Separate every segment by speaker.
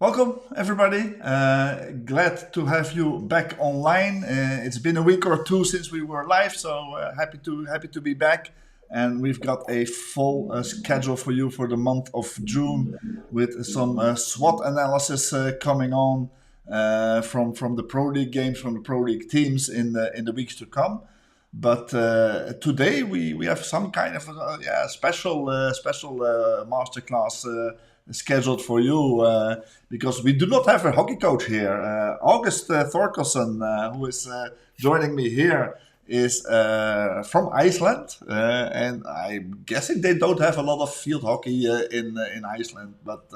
Speaker 1: Welcome, everybody. Glad to have you back online. It's been a week or two since we were live, so happy to be back. And we've got a full schedule for you for the month of June, with some SWOT analysis coming on from the Pro League games, from the Pro League teams in the weeks to come. But today we have some kind of special masterclass scheduled for you because we do not have a hockey coach here. August Thorkelson, who is joining me here, is from Iceland, and I'm guessing they don't have a lot of field hockey in Iceland, but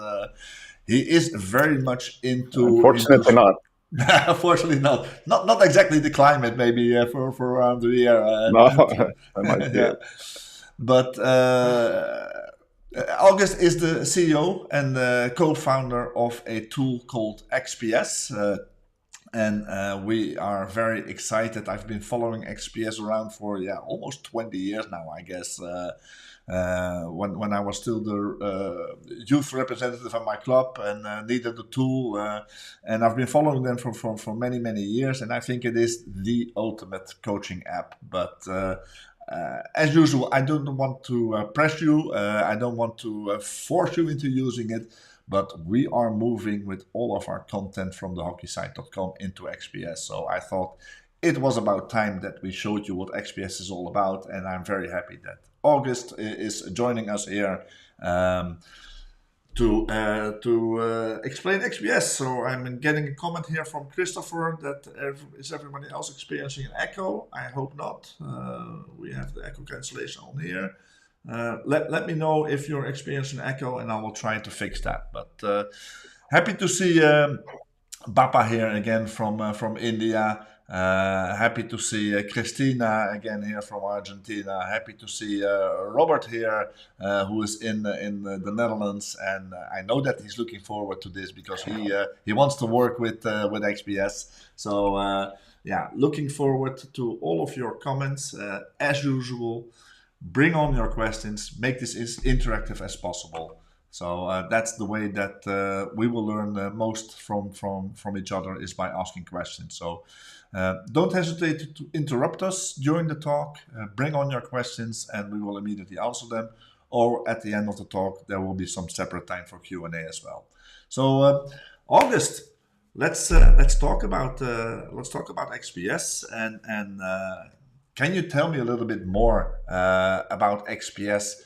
Speaker 1: he is very much into.
Speaker 2: Unfortunately not.
Speaker 1: Unfortunately, not. Not exactly the climate. Maybe for around the year.
Speaker 2: No, that might be
Speaker 1: Yeah,
Speaker 2: it.
Speaker 1: but August is the CEO and co-founder of a tool called XPS. And we are very excited. I've been following XPS around for almost 20 years now, I guess. When I was still the youth representative at my club and needed a tool, and I've been following them for many years. And I think it is the ultimate coaching app. But as usual, I don't want to press you. I don't want to force you into using it. But we are moving with all of our content from thehockeysite.com into XPS. So I thought it was about time that we showed you what XPS is all about. And I'm very happy that August is joining us here to explain XPS. So I'm getting a comment here from Christopher that is everybody else experiencing an echo? I hope not. We have the echo cancellation on here. Let me know if you're experiencing echo, and I will try to fix that. But happy to see Bappa here again from India. Happy to see Christina again here from Argentina. Happy to see Robert here, who is in the Netherlands, and I know that he's looking forward to this because he wants to work with XPS. So looking forward to all of your comments as usual. Bring on your questions. Make this as interactive as possible. So that's the way that we will learn most from each other, is by asking questions. So don't hesitate to interrupt us during the talk. Bring on your questions, and we will immediately answer them. Or at the end of the talk, there will be some separate time for Q&A as well. So August, let's talk about XPS and. Can you tell me a little bit more about XPS?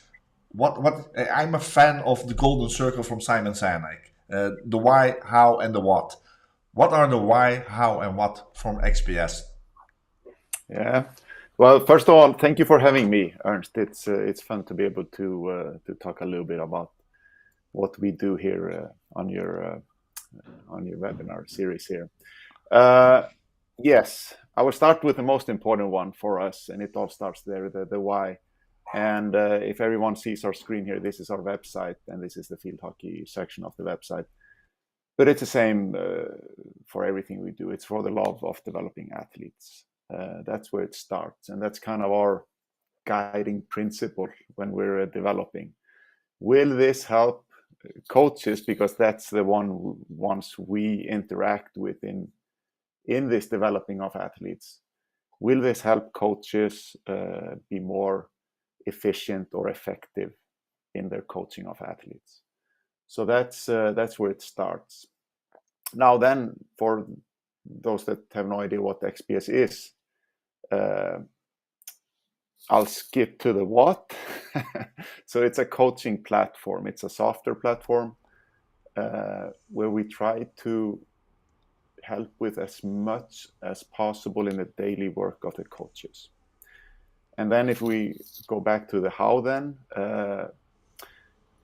Speaker 1: What I'm a fan of the golden circle from Simon Sinek. The why, how, and the what. What are the why, how, and what from XPS?
Speaker 2: Yeah. Well, first of all, thank you for having me, Ernst. It's fun to be able to talk a little bit about what we do here on your webinar series here. Yes, I will start with the most important one for us, and it all starts there, the why. And if everyone sees our screen here, this is our website, and this is the field hockey section of the website. But it's the same for everything we do. It's for the love of developing athletes. That's where it starts, and that's kind of our guiding principle when we're developing. Will this help coaches? Because that's the ones we interact with in this developing of athletes. Will this help coaches be more efficient or effective in their coaching of athletes? So that's where it starts. Now then, for those that have no idea what XPS is, I'll skip to the what. So it's a coaching platform. It's a software platform where we try to help with as much as possible in the daily work of the coaches. And then if we go back to the how then,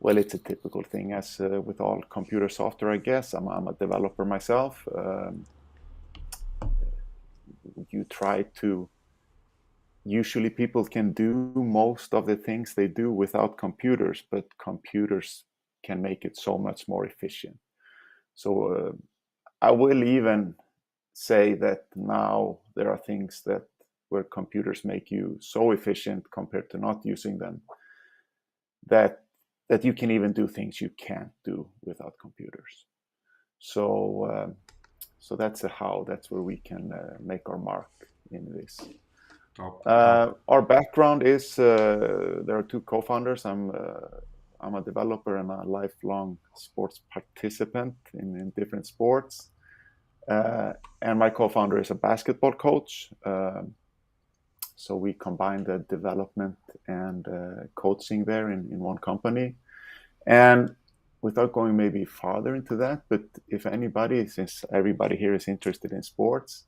Speaker 2: well, it's a typical thing as with all computer software, I guess. I'm a developer myself. You try to, usually people can do most of the things they do without computers, but computers can make it so much more efficient. So I will even say that now there are things where computers make you so efficient compared to not using them that you can even do things you can't do without computers. So that's a how. That's where we can make our mark in this.
Speaker 1: Top.
Speaker 2: Our background is there are two co-founders. I'm a developer and a lifelong sports participant in different sports. And my co-founder is a basketball coach. So we combine the development and coaching there in one company. And without going maybe farther into that, but if anybody, since everybody here is interested in sports,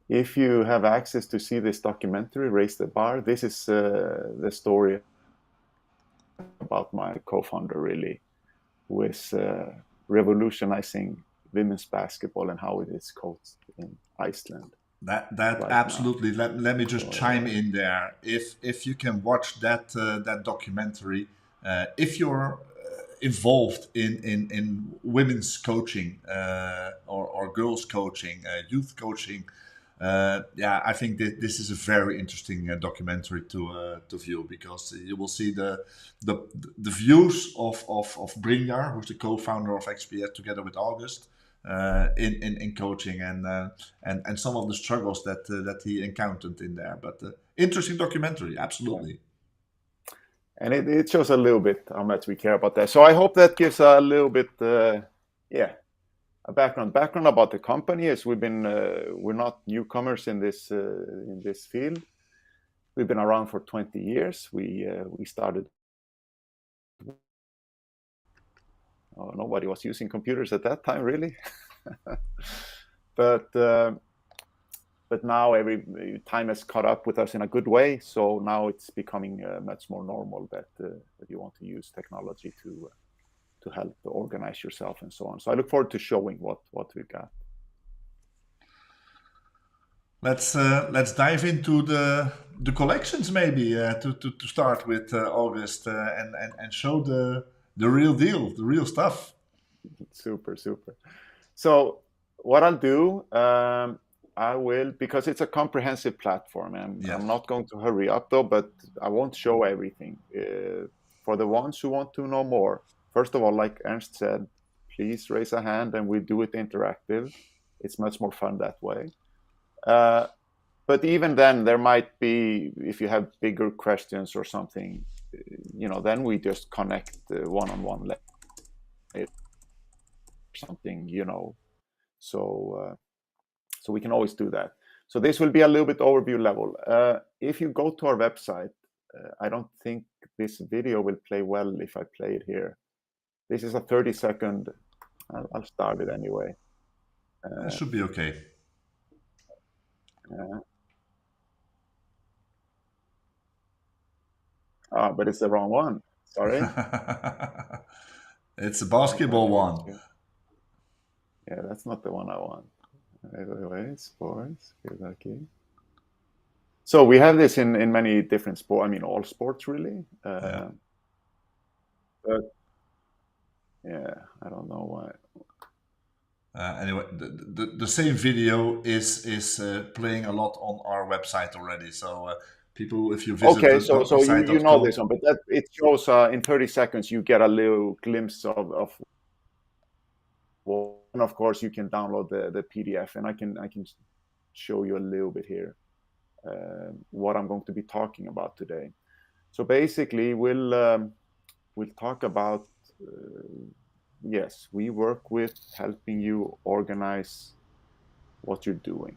Speaker 2: if you have access to see this documentary, Raise the Bar, this is the story about my co-founder, really, who is revolutionizing women's basketball and how it is coached in Iceland.
Speaker 1: That
Speaker 2: right
Speaker 1: absolutely. Let me just
Speaker 2: So,
Speaker 1: chime in there. If you can watch that documentary, if you're involved in women's coaching or girls coaching, youth coaching, yeah, I think that this is a very interesting documentary to view, because you will see the views of Brynjar, who's the co-founder of XPS, together with Agust, in coaching, and some of the struggles that he encountered in there. But interesting documentary, absolutely.
Speaker 2: And it shows a little bit how much we care about that. So I hope that gives a little bit, a background about the company. As we're not newcomers in this field. We've been around for 20 years. We started. Nobody was using computers at that time, really. But now every time has caught up with us in a good way. So now it's becoming much more normal that you want to use technology to help organize yourself and so on. So I look forward to showing what we've got.
Speaker 1: Let's dive into the collections, maybe, to start with, August, and show the real deal, the real stuff.
Speaker 2: Super. So what I'll do, I will, because it's a comprehensive platform, and
Speaker 1: Yes.
Speaker 2: I'm not going to hurry up though, but I won't show everything. For the ones who want to know more, first of all, like Ernst said, please raise a hand and we do it interactive. It's much more fun that way. But even then, there might be, if you have bigger questions or something, then we just connect one-on-one later, something, So we can always do that. So this will be a little bit overview level. If you go to our website, I don't think this video will play well if I play it here. This is a 30-second. I'll start it anyway.
Speaker 1: That should be okay.
Speaker 2: But it's the wrong one. Sorry.
Speaker 1: It's a basketball one.
Speaker 2: Yeah, that's not the one I want. Wait, sports. Good lucky. So we have this in many different sports. I mean, all sports really.
Speaker 1: Yeah.
Speaker 2: But yeah, I don't know why.
Speaker 1: Anyway, the same video is playing a lot on our website already. So people, if you visit
Speaker 2: Okay, so you know this
Speaker 1: site.com,
Speaker 2: one, but it shows in 30 seconds you get a little glimpse of. Well, and of course you can download the PDF, and I can show you a little bit here what I'm going to be talking about today. So basically, we'll talk about. Yes, we work with helping you organize what you're doing,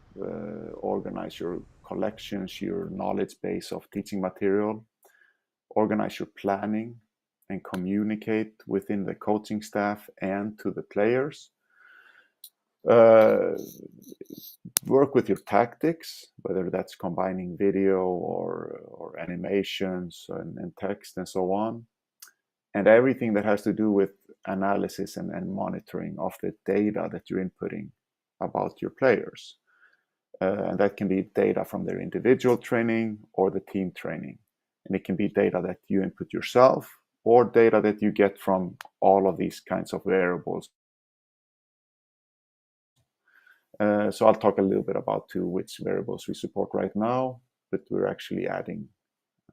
Speaker 2: organize your collections, your knowledge base of teaching material, organize your planning, and communicate within the coaching staff and to the players. Work with your tactics, whether that's combining video or animations and text and so on, and everything that has to do with analysis and monitoring of the data that you're inputting about your players. And that can be data from their individual training or the team training. And it can be data that you input yourself or data that you get from all of these kinds of variables. So I'll talk a little bit about which variables we support right now, but we're actually adding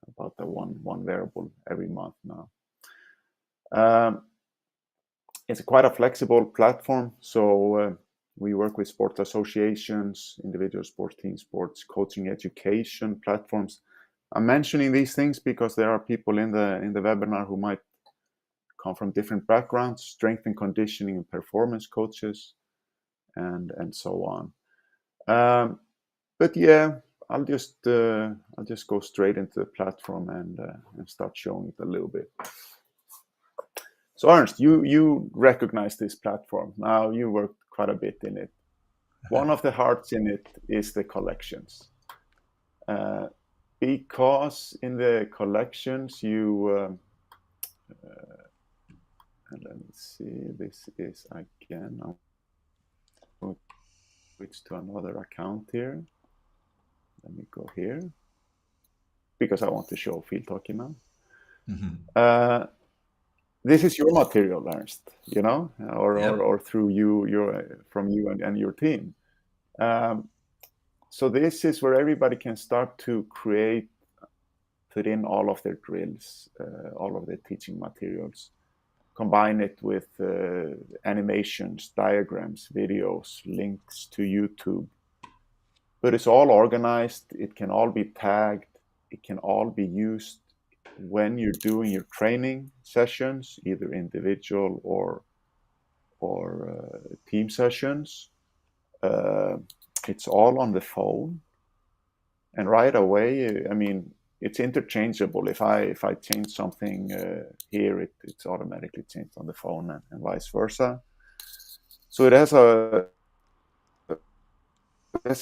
Speaker 2: about the one variable every month now. It's quite a flexible platform. So we work with sports associations, individual sports, team sports, coaching, education platforms. I'm mentioning these things because there are people in the webinar who might come from different backgrounds, strength and conditioning and performance coaches, and so on. But yeah, I'll just go straight into the platform and start showing it a little bit. So Ernst, you recognize this platform. Now you worked quite a bit in it. One of the hearts in it is the collections. Because in the collections you and let me see, this is again, I'll switch to another account here. Let me go here because I want to show Field Hockey now. Mm-hmm. This is your material, Ernst, you know, or through from you and your team. So this is where everybody can start to put in all of their drills, all of their teaching materials, combine it with animations, diagrams, videos, links to YouTube. But it's all organized. It can all be tagged. It can all be used when you're doing your training sessions, either individual or team sessions. It's all on the phone, and right away, I mean, it's interchangeable. If I change something here, it's automatically changed on the phone, and vice versa. So this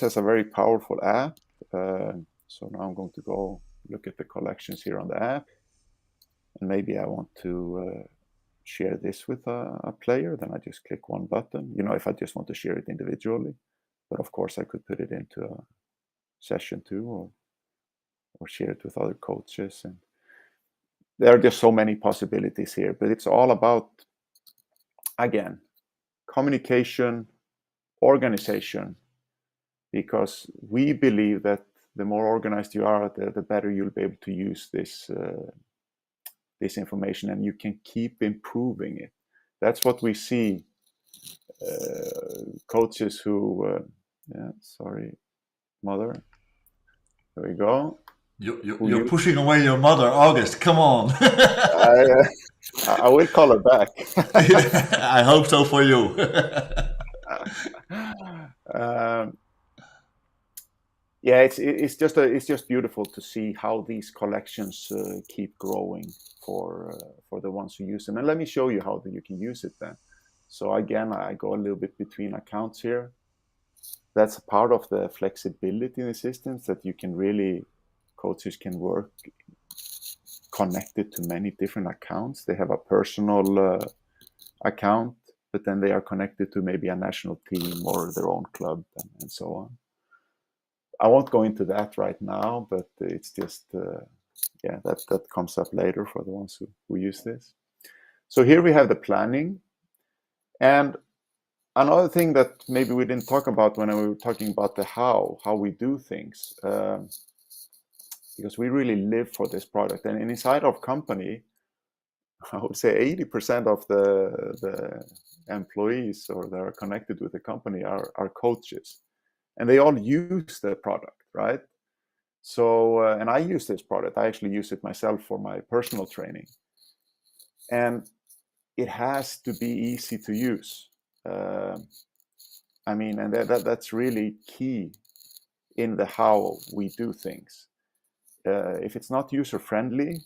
Speaker 2: has a very powerful app. So now I'm going to go look at the collections here on the app, and maybe I want to share this with a player. Then I just click one button. You know, if I just want to share it individually, but of course I could put it into a session too, or share it with other coaches. And there are just so many possibilities here, but it's all about, again, communication, organization, because we believe that the more organized you are, the better you'll be able to use this information, and you can keep improving it. That's what we see. Coaches who, sorry, mother. There we go.
Speaker 1: You're pushing away your mother, August. Come on.
Speaker 2: I will call her back.
Speaker 1: I hope so for you.
Speaker 2: Yeah, it's just beautiful to see how these collections keep growing for the ones who use them. And let me show you how you can use it then. So again, I go a little bit between accounts here. That's part of the flexibility in the systems, that you can really, coaches can work connected to many different accounts. They have a personal account, but then they are connected to maybe a national team or their own club and so on. I won't go into that right now, but it's just, that comes up later for the ones who use this. So here we have the planning. And another thing that maybe we didn't talk about when we were talking about the how we do things, because we really live for this product. And inside our company, I would say 80% of the employees or that are connected with the company are coaches. And they all use the product, right? So, and I use this product. I actually use it myself for my personal training. And it has to be easy to use. I mean, and that's really key in the how we do things. If it's not user-friendly,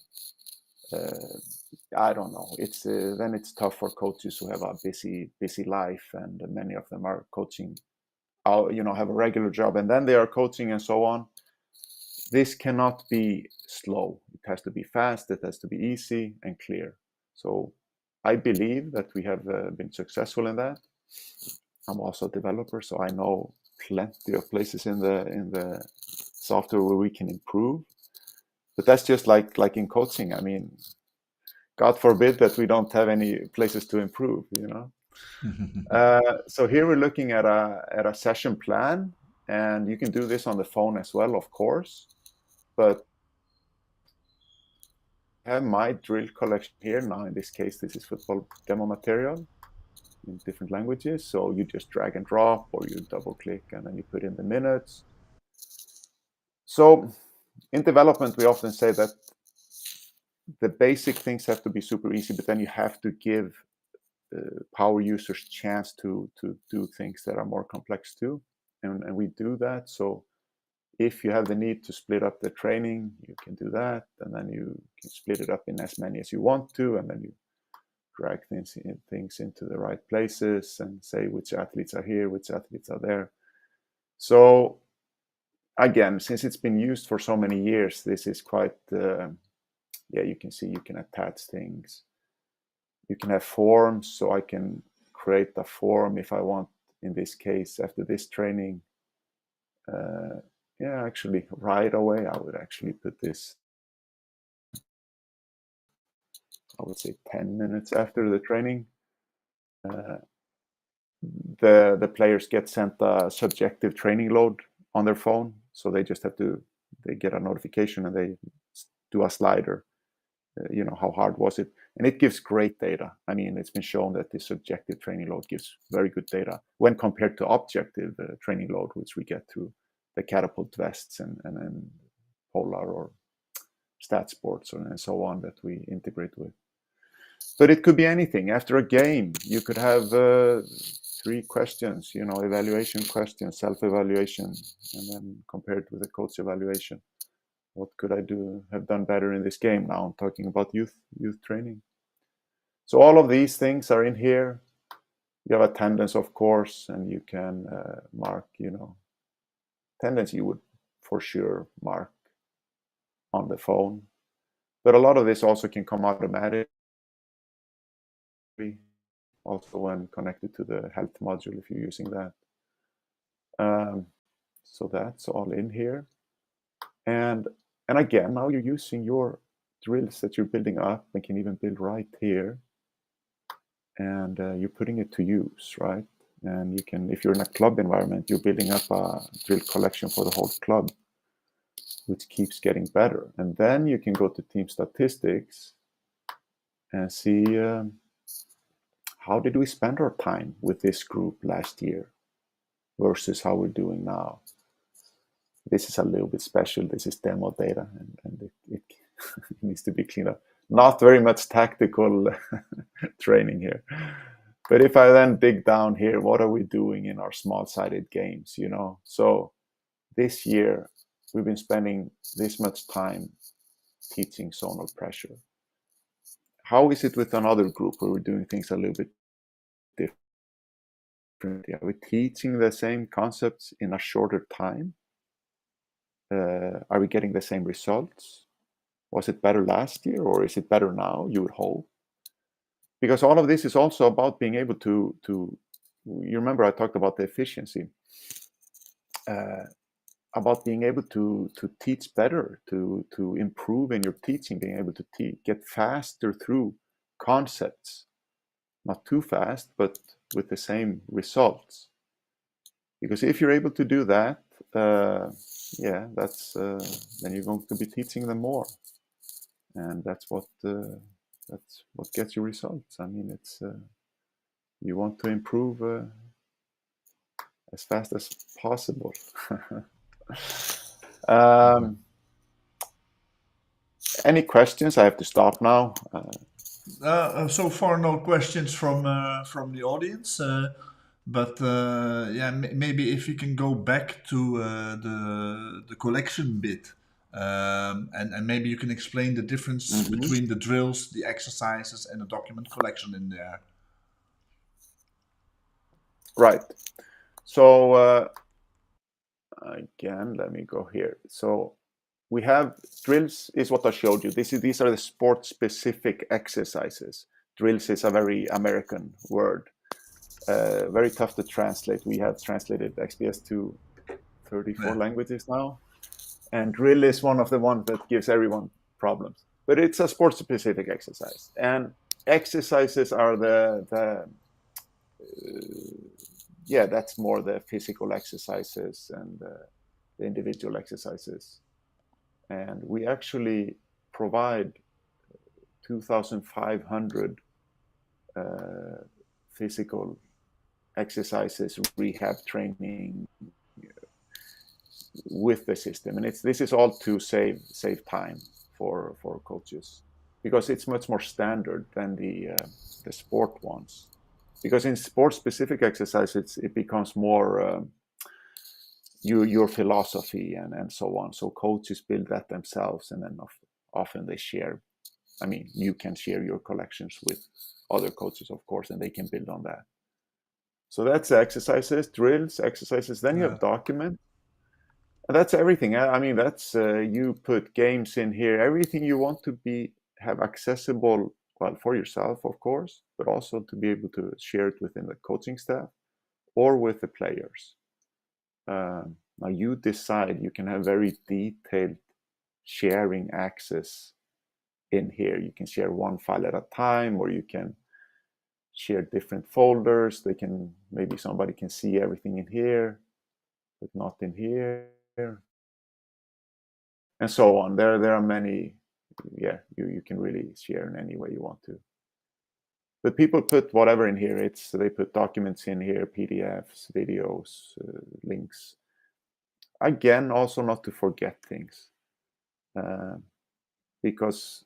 Speaker 2: I don't know. It's then it's tough for coaches who have a busy life, and many of them are coaching, have a regular job, and then they are coaching and so on. This cannot be slow. It has to be fast. It has to be easy and clear. So I believe that we have been successful in that. I'm also a developer, so I know plenty of places in the software where we can improve. But that's just like in coaching. I mean, God forbid that we don't have any places to improve, you know. So here we're looking at a session plan, and you can do this on the phone as well, of course. But I have my drill collection here now. In this case, this is football demo material. in different languages. So you just drag and drop, or you double click and then you put in the minutes. So in development, we often say that the basic things have to be super easy, but then you have to give power users chance to do things that are more complex too. And we do that. So if you have the need to split up the training, you can do that. And then you can split it up in as many as you want to. And then you drag things into the right places and say which athletes are here, which athletes are there. So again, since it's been used for so many years, this is quite, you can see you can attach things. You can have forms, so I can create a form if I want, in this case, after this training. Actually, right away, I would actually put this, I would say 10 minutes after the training. The players get sent a subjective training load on their phone, so they just have to, they get a notification and they do a slider. How hard was it? And it gives great data. I mean, it's been shown that the subjective training load gives very good data when compared to objective training load, which we get through the catapult vests and Polar or Stat Sports and so on that we integrate with. But it could be anything. After a game, you could have 3 questions, evaluation questions, self-evaluation, and then compared with a coach evaluation. What could I have done better in this game? Now I'm talking about youth training. So all of these things are in here. You have attendance, of course, and you can mark, attendance you would for sure mark on the phone. But a lot of this also can come automatically, also when connected to the health module if you're using that. So that's all in here. And again, now you're using your drills that you're building up and can even build right here. And you're putting it to use, right? And you can, if you're in a club environment, you're building up a drill collection for the whole club, which keeps getting better. And then you can go to team statistics and see how did we spend our time with this group last year versus how we're doing now. This is a little bit special. This is demo data, and it needs to be cleaned up. Not very much tactical training here. But if I then dig down here, what are we doing in our small-sided games, So this year, we've been spending this much time teaching zonal pressure. How is it with another group where we're doing things a little bit differently? Are we teaching the same concepts in a shorter time? Are we getting the same results? Was it better last year, or is it better now, you would hope? Because all of this is also about being able to you remember I talked about the efficiency, about being able to teach better, to improve in your teaching, being able to get faster through concepts, not too fast, but with the same results. Because if you're able to do that, that's then you're going to be teaching them more, and that's what gets you results. I mean, it's you want to improve as fast as possible. Any questions? I have to stop now.
Speaker 1: So far, no questions from the audience. But maybe if you can go back to the collection bit, and maybe you can explain the difference between the drills, the exercises, and the document collection in there.
Speaker 2: Right. So again, let me go here. So we have drills is what I showed you. These are the sport-specific exercises. Drills is a very American word. Very tough to translate. We have translated XPS to 34 languages now. And drill is one of the ones that gives everyone problems. But it's a sport-specific exercise. And exercises are that's more the physical exercises and the individual exercises. And we actually provide 2,500 physical exercises, rehab training with the system, and this is all to save time for coaches, because it's much more standard than the sport ones. Because in sport specific exercises, it becomes more your philosophy and so on. So coaches build that themselves, and then often they share. I mean, you can share your collections with other coaches, of course, and they can build on that. So that's exercises, drills, exercises. Then you have document. And that's everything. I mean, that's you put games in here, everything you want to have accessible, well, for yourself, of course, but also to be able to share it within the coaching staff or with the players. Now you decide. You can have very detailed sharing access in here. You can share one file at a time, or you can share different folders. Maybe somebody can see everything in here, but not in here, and so on. There are many. Yeah, you can really share in any way you want to. But people put whatever in here. They put documents in here, PDFs, videos, links. Again, also not to forget things, because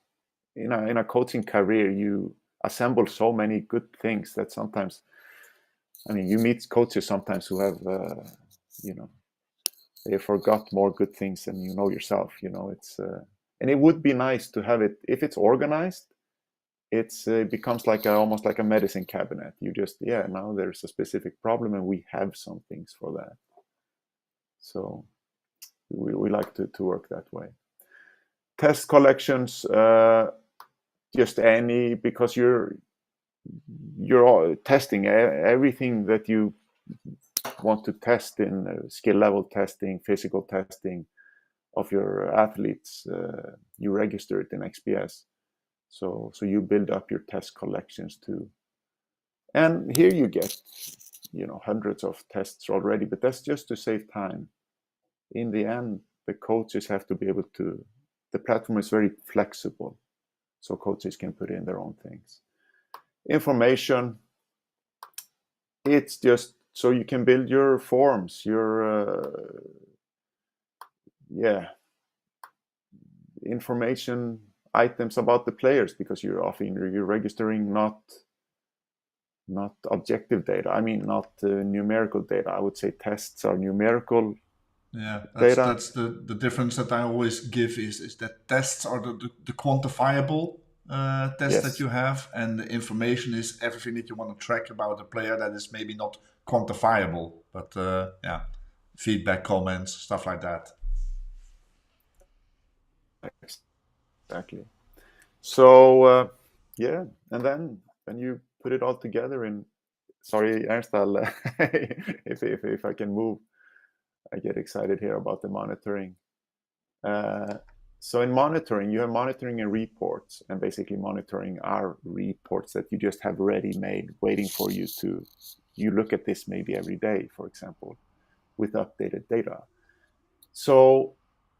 Speaker 2: in a coaching career, you assemble so many good things that sometimes, I mean, you meet coaches sometimes who have, they forgot more good things than you know yourself. It's and it would be nice to have it if it's organized. It becomes almost like a medicine cabinet. You just now there's a specific problem and we have some things for that. So we like to work that way. Test collections, just any, because you're all testing everything that you want to test in skill level testing, physical testing of your athletes. You register it in XPS, so you build up your test collections too. And here you get hundreds of tests already, but that's just to save time. In the end, the coaches have to be able to. The platform is very flexible, so coaches can put in their own things. Information, it's just so you can build your forms, your information items about the players, because you're registering not objective data. I mean, not numerical data. I would say tests are numerical.
Speaker 1: Yeah, that's the difference that I always give is that tests are the quantifiable tests that you have, and the information is everything that you want to track about the player that is maybe not quantifiable, but feedback, comments, stuff like that.
Speaker 2: Exactly. So and then when you put it all together in, sorry, Ernst, if I can move, I get excited here about the monitoring. So in monitoring, you have monitoring and reports, and basically monitoring are reports that you just have ready-made, waiting for you to. You look at this maybe every day, for example, with updated data. So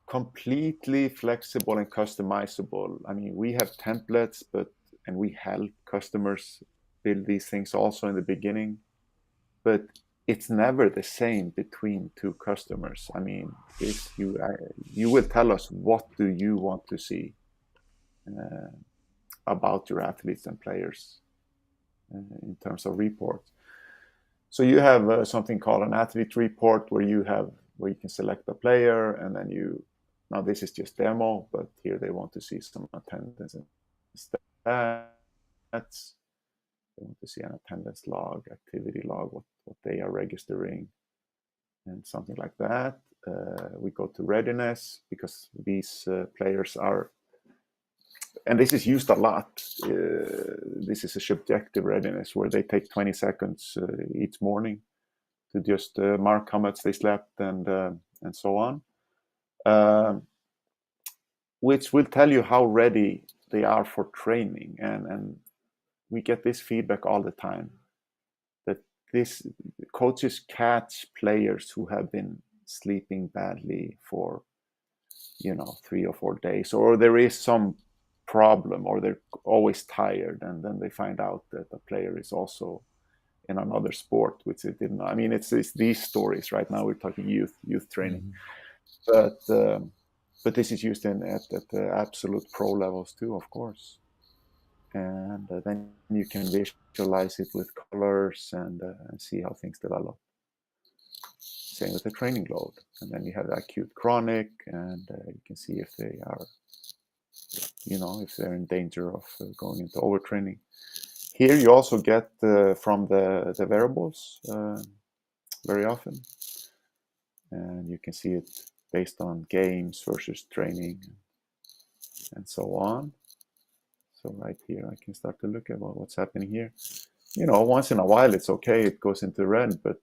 Speaker 2: completely flexible and customizable. I mean, we have templates, and we help customers build these things also in the beginning, but it's never the same between two customers. I mean, you will tell us what do you want to see about your athletes and players in terms of reports. So you have something called an athlete report where you can select a player, and then now this is just demo, but here they want to see some attendance and stats. They want to see an attendance log, activity log, what they are registering, and something like that. We go to readiness, because these players are, and this is used a lot. This is a subjective readiness where they take 20 seconds each morning to just mark how much they slept and so on, which will tell you how ready they are for training. And we get this feedback all the time, that coaches catch players who have been sleeping badly for 3 or 4 days, or there is some problem, or they're always tired, and then they find out that the player is also in another sport, which it didn't. I mean, it's these stories right now. We're talking youth training, but this is used at the absolute pro levels too, of course. And then you can visualize it with colors and see how things develop. Same with the training load, and then you have the acute chronic, and you can see if they are, if they're in danger of going into overtraining. Here you also get from the variables very often, and you can see it based on games versus training and so on. So right here I can start to look at what's happening here. Once in a while it's okay, it goes into red, but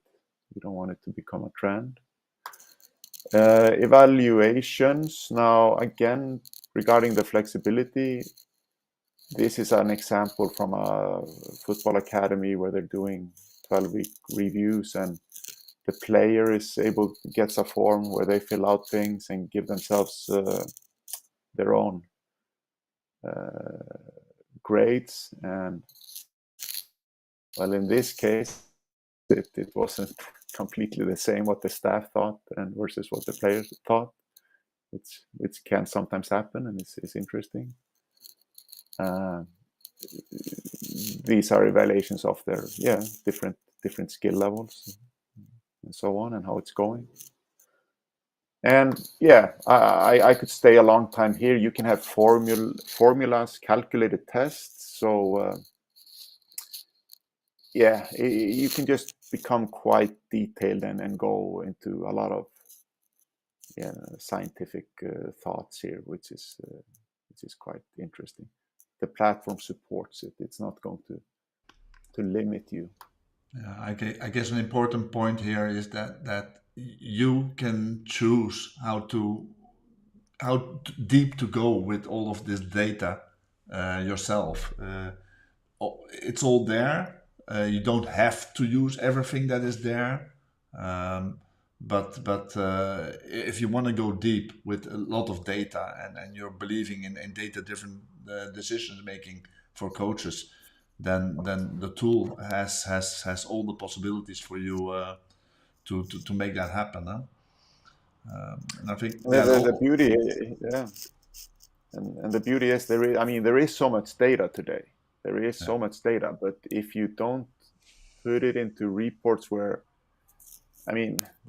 Speaker 2: you don't want it to become a trend. Evaluations. Now again, regarding the flexibility, this is an example from a football academy where they're doing 12-week reviews, and the player gets a form where they fill out things and give themselves their own grades. And well, in this case, it wasn't completely the same what the staff thought and versus what the players thought, which can sometimes happen, and it's interesting. These are evaluations of their different skill levels and so on, and how it's going. And I could stay a long time here. You can have formulas, calculated tests. So you can just become quite detailed and go into a lot of scientific thoughts here, which is quite interesting. The platform supports it. It's not going to limit you.
Speaker 1: Yeah, I guess an important point here is that you can choose how deep to go with all of this data yourself. It's all there. You don't have to use everything that is there. But if you want to go deep with a lot of data and you're believing in data-driven decision making for coaches, then the tool has all the possibilities for you to make that happen. Huh? And I think
Speaker 2: The beauty, and the beauty is there is so much data today. There is so much data, but if you don't put it into reports where,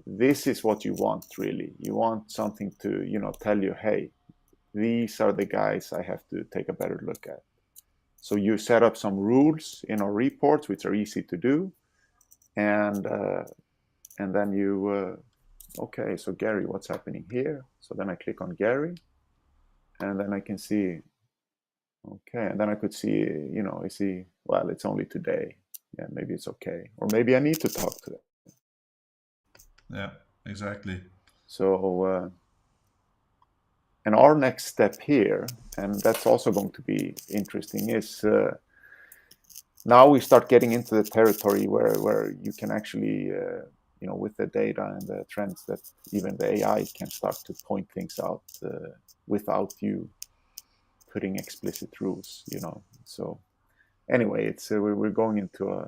Speaker 2: this is what you want really. You want something to, tell you, hey, these are the guys I have to take a better look at. So you set up some rules in our reports, which are easy to do, and then you, okay, so Gary, what's happening here? So then I click on Gary, and then I can see, okay, and then I could see, I see, well, it's only today. Yeah, maybe it's okay, or maybe I need to talk to them.
Speaker 1: Yeah, exactly.
Speaker 2: So, and our next step here, and that's also going to be interesting, is now we start getting into the territory where you can actually, with the data and the trends, that even the AI can start to point things out without you putting explicit rules, So anyway, it's we're going into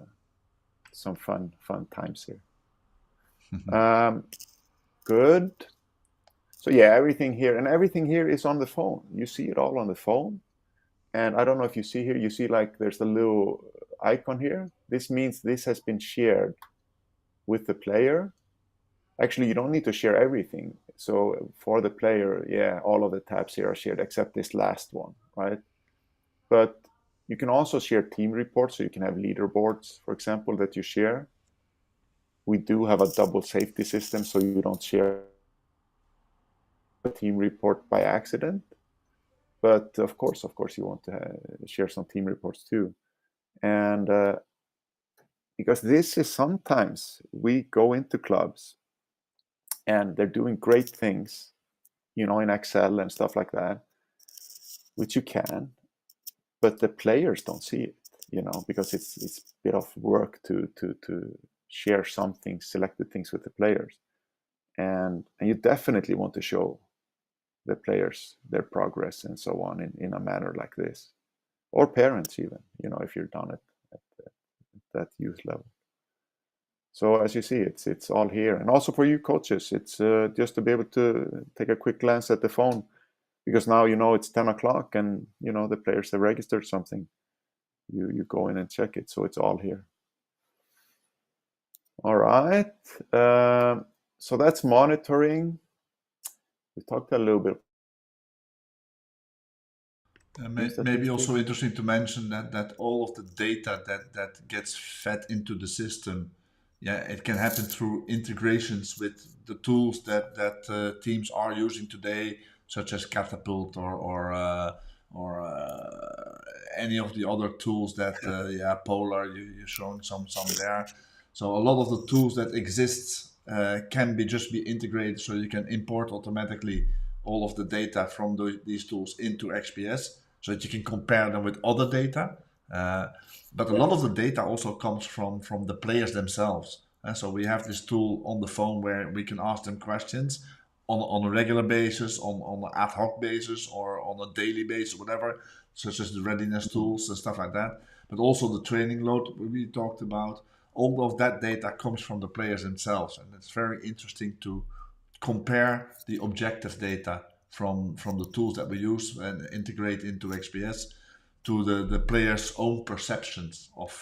Speaker 2: some fun times here. Good. So everything here is on the phone. You see it all on the phone. And I don't know if you see here, you see like there's a little icon here. This means this has been shared with the player. Actually, you don't need to share everything. So for the player, all of the tabs here are shared except this last one, right? But you can also share team reports. So you can have leaderboards, for example, that you share. We do have a double safety system, so you don't share a team report by accident. But of course, you want to share some team reports too. And because this is sometimes we go into clubs and they're doing great things, in Excel and stuff like that, which you can, but the players don't see it, because it's a bit of work to share something, selected things with the players. And you definitely want to show the players their progress and so on in a manner like this, or parents even, if you're done at that youth level. So as you see, it's all here. And also for you coaches, it's just to be able to take a quick glance at the phone, because now you know it's 10 o'clock and you know the players have registered something. You go in and check it. So it's all here. All right. So that's monitoring. We talked a little bit.
Speaker 1: Maybe also interesting to mention that all of the data that gets fed into the system, yeah, it can happen through integrations with the tools that teams are using today, such as Catapult or any of the other tools that yeah, Polar, you're showing some there. So a lot of the tools that exist can just be integrated, so you can import automatically all of the data from these tools into XPS, so that you can compare them with other data. But a lot of the data also comes from the players themselves. So we have this tool on the phone where we can ask them questions on a regular basis, on an ad hoc basis, or on a daily basis, whatever, such as the readiness tools and stuff like that. But also the training load we talked about. All of that data comes from the players themselves, and it's very interesting to compare the objective data from the tools that we use and integrate into XPS to the players' own perceptions of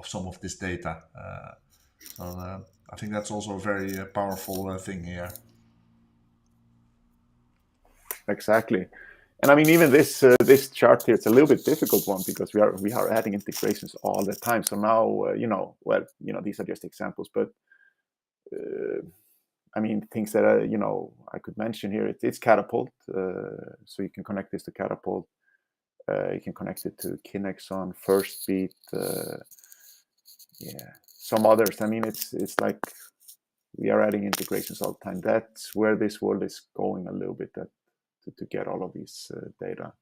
Speaker 1: some of this data. So I think that's also a very powerful thing here.
Speaker 2: Exactly. And I mean, even this this chart here, it's a little bit difficult one, because we are adding integrations all the time. So now you know, well, you know, these are just examples, but I mean, things that you know, I could mention here. It's Catapult, so you can connect this to Catapult. You can connect it to Kinexon, First Beat, yeah, some others. I mean, it's like we are adding integrations all the time. That's where this world is going a little bit. That to get all of these data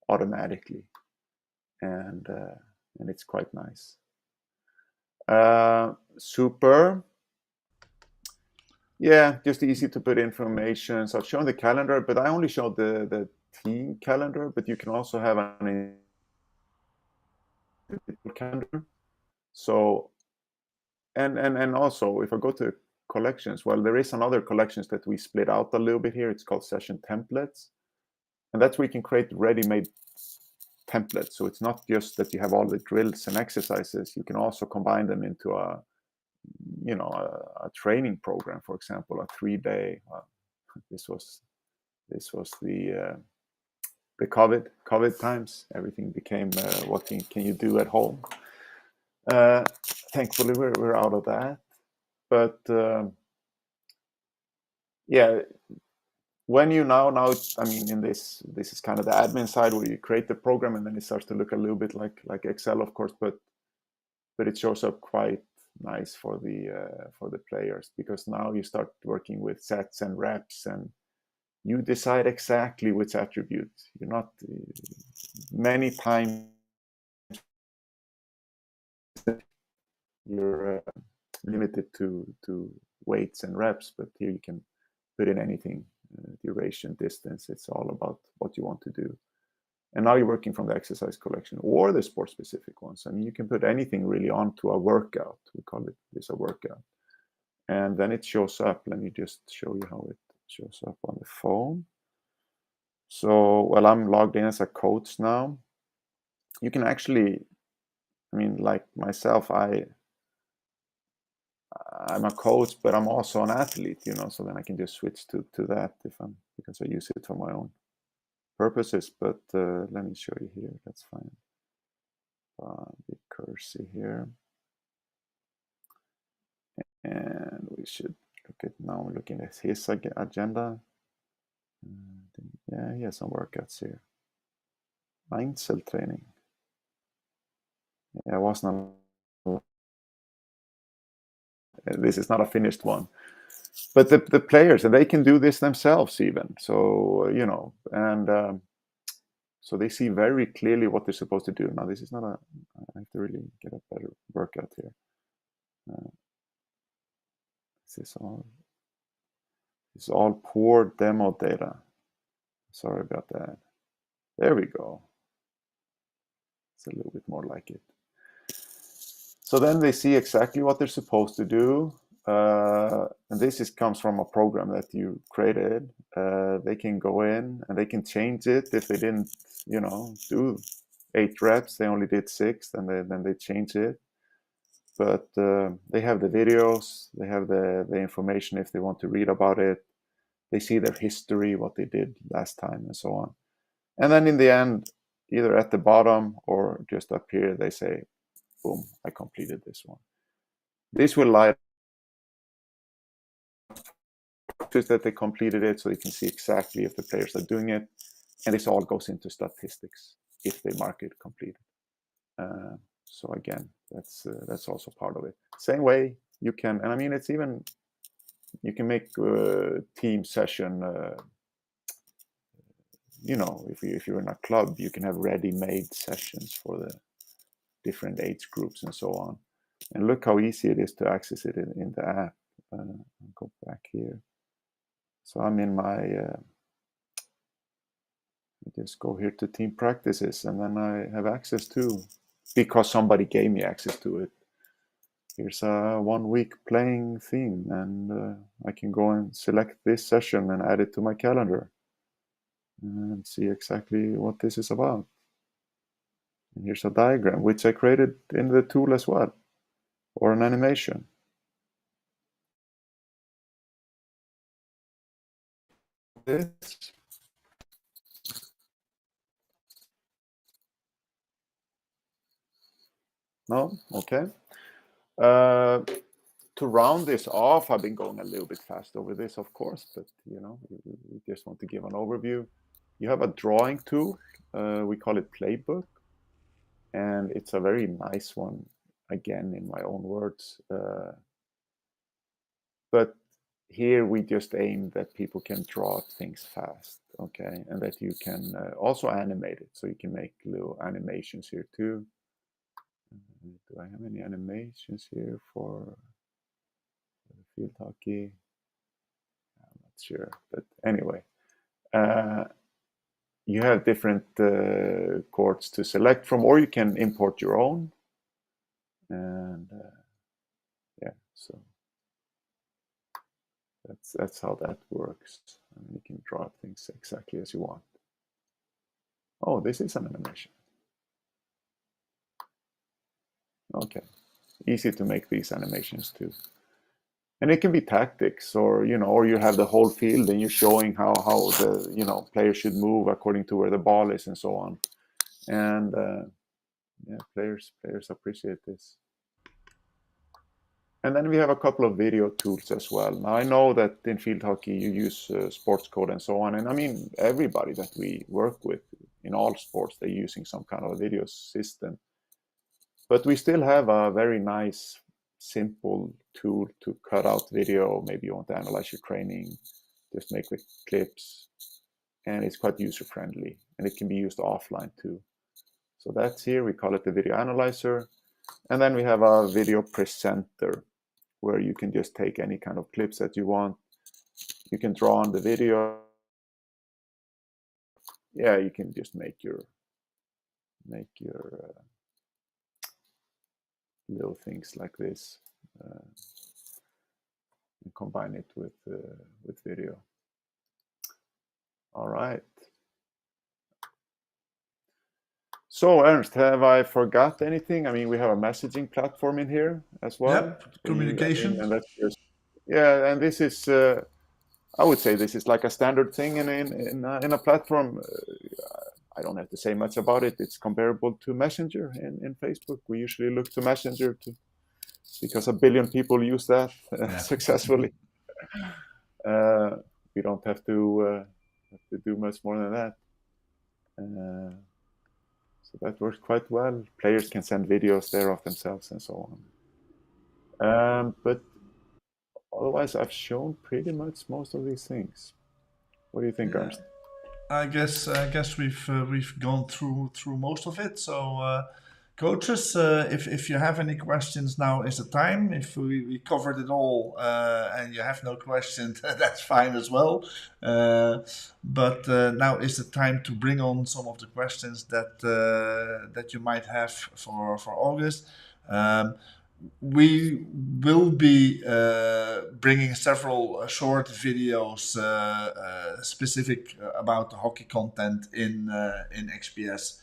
Speaker 2: automatically, and it's quite nice. Super. Yeah, just easy to put information. So I've shown the calendar, but I only showed the team calendar, but you can also have an individual calendar. So and also, if I go to collections, well, there is another collections that we split out a little bit here. It's called session templates, and that's where you can create ready-made templates. So it's not just that you have all the drills and exercises. You can also combine them into a, you know, a training program. For example, a 3-day. This was the COVID times. Everything became what can you do at home. Thankfully, we're out of that. But yeah, when you now I mean, in this is kind of the admin side where you create the program, and then it starts to look a little bit like Excel, of course, but it shows up quite nice for the players, because now you start working with sets and reps, and you decide exactly which attribute. You're not many times you're limited to weights and reps, but here you can put in anything, duration, distance. It's all about what you want to do. And now you're working from the exercise collection or the sport specific ones. I mean, you can put anything really onto a workout. We call it this a workout. And then it shows up. Let me just show you how it shows up on the phone. So, well, I'm logged in as a coach now. You can actually, I mean, like myself, I'm a coach, but I'm also an athlete, you know, so then I can just switch to that because I use it for my own purposes. But let me show you here. That's fine. Big cursor here. And we should look at, now we're looking at his agenda. Yeah, he has some workouts here. Einzeltraining. Yeah, it was not. This is not a finished one, but the players, and they can do this themselves even. So you know, and so they see very clearly what they're supposed to do. Now this is not a. I have to really get a better workout here. This is all. It's all poor demo data. Sorry about that. There we go. It's a little bit more like it. So then they see exactly what they're supposed to do. And this comes from a program that you created. They can go in and they can change it if they didn't, do 8 reps. They only did 6, then they change it. But they have the videos, they have the information if they want to read about it. They see their history, what they did last time, and so on. And then in the end, either at the bottom or just up here, they say, boom, I completed this one. This will light just that they completed it, so you can see exactly if the players are doing it. And this all goes into statistics if they mark it completed. So again, that's also part of it. Same way you can, and I mean, it's even, you can make a team session. If you're in a club, you can have ready-made sessions for the different age groups and so on. And look how easy it is to access it in the app. I'll go back here. So I'm in my, just go here to team practices, and then I have access to, because somebody gave me access to it. Here's a 1 week playing theme, and I can go and select this session and add it to my calendar and see exactly what this is about. And here's a diagram, which I created in the tool as well, or an animation. This. No? Okay. To round this off, I've been going a little bit fast over this, of course, but we just want to give an overview. You have a drawing tool. We call it Playbook, and it's a very nice one, again, in my own words. But here we just aim that people can draw things fast, okay? And that you can also animate it. So you can make little animations here too. Do I have any animations here for field hockey? I'm not sure, but anyway. You have different chords to select from, or you can import your own. And yeah, so that's how that works. And you can draw things exactly as you want. Oh, this is an animation. Okay, easy to make these animations too. And it can be tactics, or or you have the whole field and you're showing how the player should move according to where the ball is and so on. And yeah, players appreciate this. And then we have a couple of video tools as well. Now I know that in field hockey you use sports code and so on, and I mean everybody that we work with in all sports, they're using some kind of a video system. But we still have a very nice, simple tool to cut out video. Maybe you want to analyze your training, just make the clips, and it's quite user-friendly, and it can be used offline too. So that's here, we call it the video analyzer. And then we have a video presenter, where you can just take any kind of clips that you want. You can draw on the video. Yeah, you can just make your little things like this, and combine it with video. All right. So Ernst, have I forgot anything? I mean, we have a messaging platform in here as well.
Speaker 1: Yep, communication.
Speaker 2: And that's just, yeah, and this is, I would say this is like a standard thing in a platform. I don't have to say much about it. It's comparable to Messenger in Facebook. We usually look to Messenger because 1 billion people use that successfully. We don't have to do much more than that. So that works quite well. Players can send videos there of themselves and so on. But otherwise, I've shown pretty much most of these things. What do you think, Ernst?
Speaker 1: I guess we've gone through most of it. So, coaches, if you have any questions, now is the time. If we covered it all and you have no questions, that's fine as well. But now is the time to bring on some of the questions that you might have for August. we will be bringing several short videos specific about the hockey content in XPS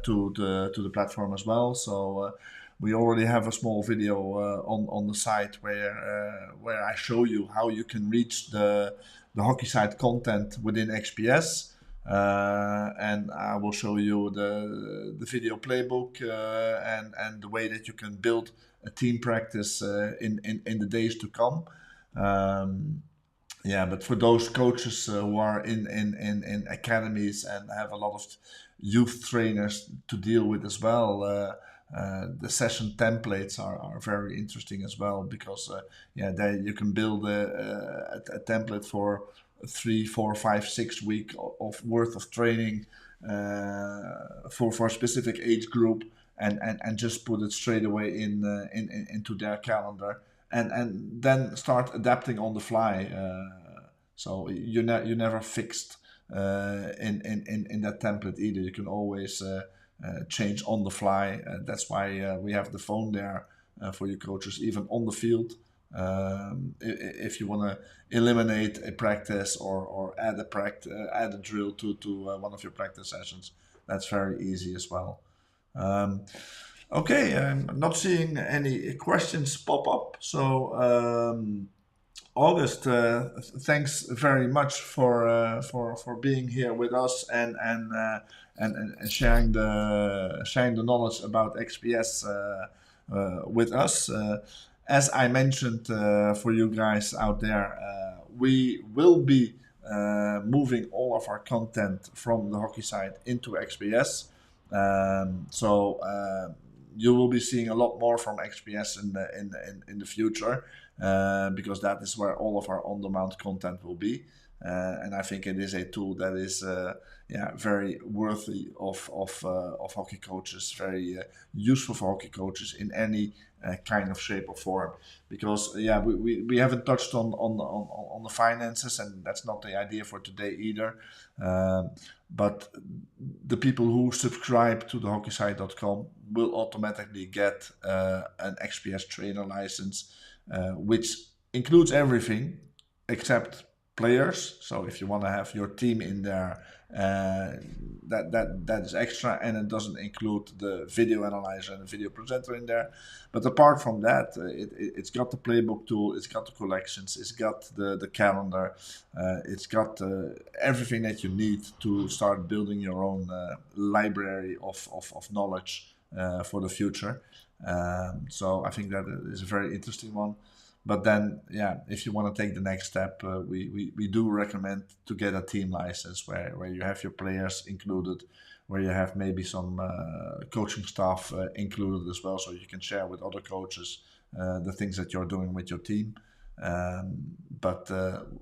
Speaker 1: to the platform as well. So we already have a small video on the site where I show you how you can reach the hockey site content within XPS. And I will show you the video playbook and the way that you can build a team practice in the days to come. Yeah, but for those coaches who are in academies and have a lot of youth trainers to deal with as well, the session templates are very interesting as well, because yeah, you can build a template for 3, 4, 5, 6 week of worth of training for a specific age group, and just put it straight away into their calendar, and then start adapting on the fly. So you're never fixed in that template either. You can always change on the fly. That's why we have the phone there for your coaches, even on the field. If you want to eliminate a practice or add a drill to one of your practice sessions, that's very easy as well. Okay, I'm not seeing any questions pop up. So August, thanks very much for being here with us and sharing the knowledge about XPS with us. As I mentioned for you guys out there, we will be moving all of our content from the hockey side into XPS. So you will be seeing a lot more from XPS in the future, because that is where all of our on-demand content will be. And I think it is a tool that is very worthy of hockey coaches, very useful for hockey coaches in any kind of shape or form. Because we haven't touched on the finances, and that's not the idea for today either. But the people who subscribe to thehockeysite.com will automatically get an XPS trainer license, which includes everything except players. So if you want to have your team in there, that is extra, and it doesn't include the video analyzer and the video presenter in there. But apart from that, it's got the playbook tool, it's got the collections, it's got the calendar, it's got everything that you need to start building your own library of knowledge for the future. So I think that is a very interesting one. But then, if you want to take the next step, we do recommend to get a team license where you have your players included, where you have maybe some coaching staff included as well, so you can share with other coaches the things that you're doing with your team. But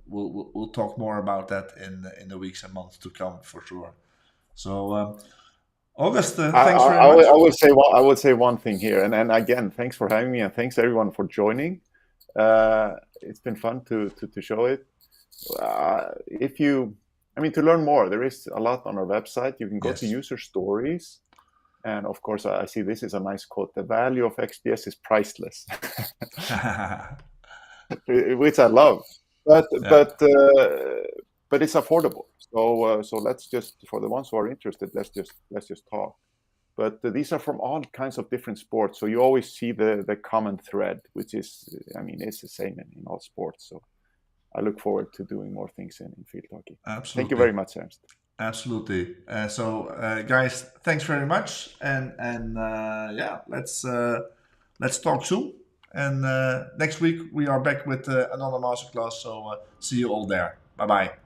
Speaker 1: we'll talk more about that in the weeks and months to come for sure. So August, thanks very much.
Speaker 2: I would say one thing here, and again, thanks for having me, and thanks everyone for joining. It's been fun to show it. To learn more, there is a lot on our website. You can go to user stories, and of course, I see this is a nice quote: "The value of XPS is priceless," which I love. But it's affordable. So let's just, for the ones who are interested, let's just talk. But these are from all kinds of different sports. So you always see the common thread, which is, it's the same in all sports. So I look forward to doing more things in field hockey.
Speaker 1: Absolutely.
Speaker 2: Thank you very much, Ernst.
Speaker 1: Absolutely. Guys, thanks very much. And let's talk soon. And next week we are back with another masterclass. So see you all there. Bye-bye.